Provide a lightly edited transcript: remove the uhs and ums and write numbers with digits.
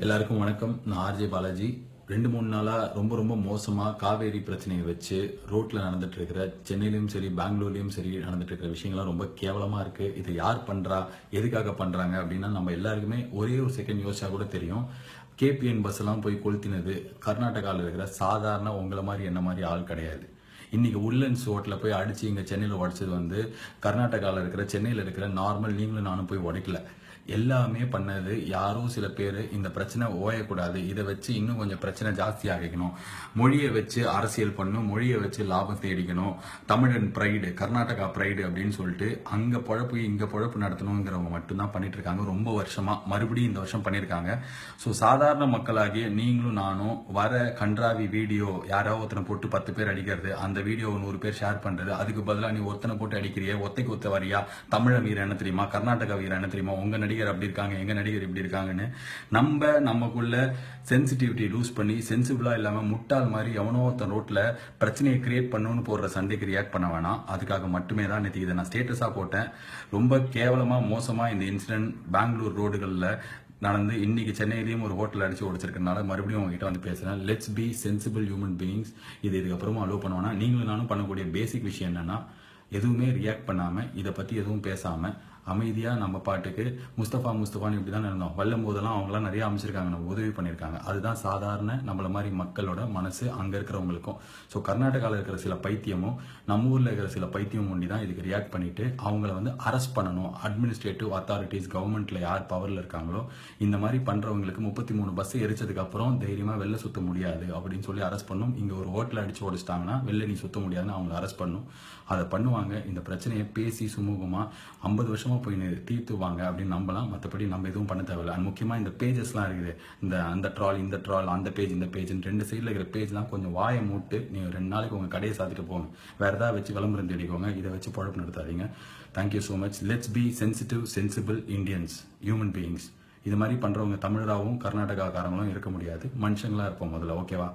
எல்லாருக்கும் வணக்கம். நான் ஆர்ஜே பாலாஜி. 2-3 நாளா ரொம்ப மோசமா காவேரி பிரச்சனையை வச்சு ரோட்ல நடந்துட்டு இருக்கிற சென்னையிலும் சரி பெங்களூர்லயும் சரி நடந்துட்டு இருக்கிற விஷயங்கள்லாம் ரொம்ப கேவலமா இருக்கு. இது யார் பண்றா, எதுக்காக பண்றாங்க அப்படின்னா நம்ம எல்லாருக்குமே ஒரே ஒரு செகண்ட் யோசிச்சா கூட தெரியும். கேபிஎன் பஸ் எல்லாம் போய் கொளுத்தினது கர்நாடகாவில் இருக்கிற சாதாரண உங்களை மாதிரி என்ன மாதிரி ஆள் கிடையாது. இன்னைக்கு உட்லண்ட்ஸ் ரோட்டில் போய் அடிச்சு இங்கே சென்னையில் உடைச்சது கர்நாடகாவில் இருக்கிற சென்னையில் இருக்கிற நார்மல் நீங்களும் நானும் போய் உடைக்கல. எல்லாமே பண்ணது யாரோ சில பேர் இந்த பிரச்சனை ஓயக்கூடாது, இதை வச்சு இன்னும் கொஞ்சம் பிரச்சனை ஜாஸ்தி ஆகிக்கணும், மொழியை வச்சு அரசியல் பண்ணும், மொழியை வச்சு லாபம் தேடிக்கணும், தமிழன் ப்ரைடு கர்நாடகா ப்ரைடு அப்படின்னு சொல்லிட்டு அங்கே பொழப்பு இங்கே பொழப்பு நடத்தணுங்கிறவங்க மட்டும்தான் பண்ணிட்டு இருக்காங்க. ரொம்ப வருஷமா மறுபடியும் இந்த வருஷம் பண்ணியிருக்காங்க. ஸோ சாதாரண மக்களாகிய நீங்களும் நானும் வர கன்றாவி வீடியோ யாராவது ஒருத்தனை போட்டு 10 பேர் அடிக்கிறது, அந்த வீடியோ 100 பேர் ஷேர் பண்றது, அதுக்கு பதிலாக நீ ஒருத்தனை போட்டு அடிக்கிறிய, ஒத்தைக்கு ஒத்த வரியா, தமிழ வீரர் என்ன தெரியுமா, கர்நாடகா வீரர் என்ன தெரியுமா, உங்க நடிகர் அப்படி இருக்காங்க, எங்க நடிகர் இப்படி இருக்காங்கன்னு நமக்குள்ள சென்சிட்டிவிட்டி லூஸ் பண்ணி சென்சிபிளா இல்லாம முட்டாள் மாதிரி எவனோ ஒருத்தன் ரோட்ல பிரச்சனையை கிரியேட் பண்ணணும்னு போடுற சண்டைக்கு ரியாக்ட் பண்ண வேணாம். அதுக்காக மட்டுமே தான் நேற்று இதை நான் ஸ்டேட்டஸா போட்டேன். ரொம்ப கேவலமா மோசமா இந்த இன்சிடென்ட் பெங்களூர் ரோடுகளில் நடந்து இன்னைக்கு சென்னையிலையும் ஒரு ஹோட்டல் அடிச்சு ஓடிச்சிருக்கனால மறுபடியும் உங்ககிட்ட வந்து பேசுறேன். Let's be sensible human beings. இதுக்கப்புறமா அலோவ் பண்ணுவானா. நீங்களும் நானும் பண்ணக்கூடிய பேசிக் விஷயம் என்னன்னா, எதுவுமே ரியாக்ட் பண்ணாம, இதை பத்தி எதுவும் பேசாம அமைதியா நம்ம பாட்டுக்கு முஸ்தபான்னு இப்படிதான் இருந்தோம். வெல்லும் போதெல்லாம் அவங்களாம் நிறைய அமைச்சிருக்காங்க, நம்ம உதவி பண்ணியிருக்காங்க. அதுதான் சாதாரண நம்மள மாதிரி மக்களோட மனசு அங்க இருக்கிறவங்களுக்கும். ஸோ கர்நாடகாவில் இருக்கிற சில பைத்தியமும் நம்ம ஊர்ல இருக்கிற சில பைத்தியம் ஒண்டி தான் இதுக்கு ரியாக்ட் பண்ணிட்டு அவங்கள அரெஸ்ட் பண்ணணும். அட்மினிஸ்ட்ரேட்டிவ் அத்தாரிட்டிஸ் கவர்மெண்ட்ல யார் பவர்ல இருக்காங்களோ இந்த மாதிரி பண்றவங்களுக்கு 33 பஸ் எரிச்சதுக்கு அப்புறம் தைரியமா வெளில சுத்த முடியாது அப்படின்னு சொல்லி அரெஸ்ட் பண்ணும். இங்க ஒரு ஹோட்டல் அடிச்சு ஓடிச்சிட்டாங்கன்னா வெளில நீ சுத்த முடியாதுன்னு அவங்களை அரெஸ்ட் பண்ணும். அதை பண்ணுவாங்க. இந்த பிரச்சனையை பேசி சுமூகமா 50 வருஷமா போய் தீர்த்துவாங்க அப்படின்னு நம்பலாம். மற்றபடி நம்ம எதுவும் பண்ண தேவையில்லை. அண்ட் முக்கியமா இந்த பேஜஸ்லாம் இருக்குது, அந்த ட்ரால் இந்த ட்ரால், அந்த பேஜ் இந்த பேஜ், 2 சைடில் இருக்கிற பேஜ்லாம் கொஞ்சம் வாயை மூட்டு நீங்கள் 2 நாளைக்கு உங்கள் கடையை சாத்திட்டு போங்க. வேற ஏதாவது வச்சு விளம்பரம் தேடிக்கோங்க. இதை வச்சு பொழப்பு நடத்தாதீங்க. Thank you so much. Let's be sensitive sensible Indians, human beings. இது மாதிரி பண்றவங்க தமிழராகவும் கர்நாடகாக்காரங்களும் இருக்க முடியாது. மனுஷங்களா இருப்போம் முதல்ல. ஓகேவா?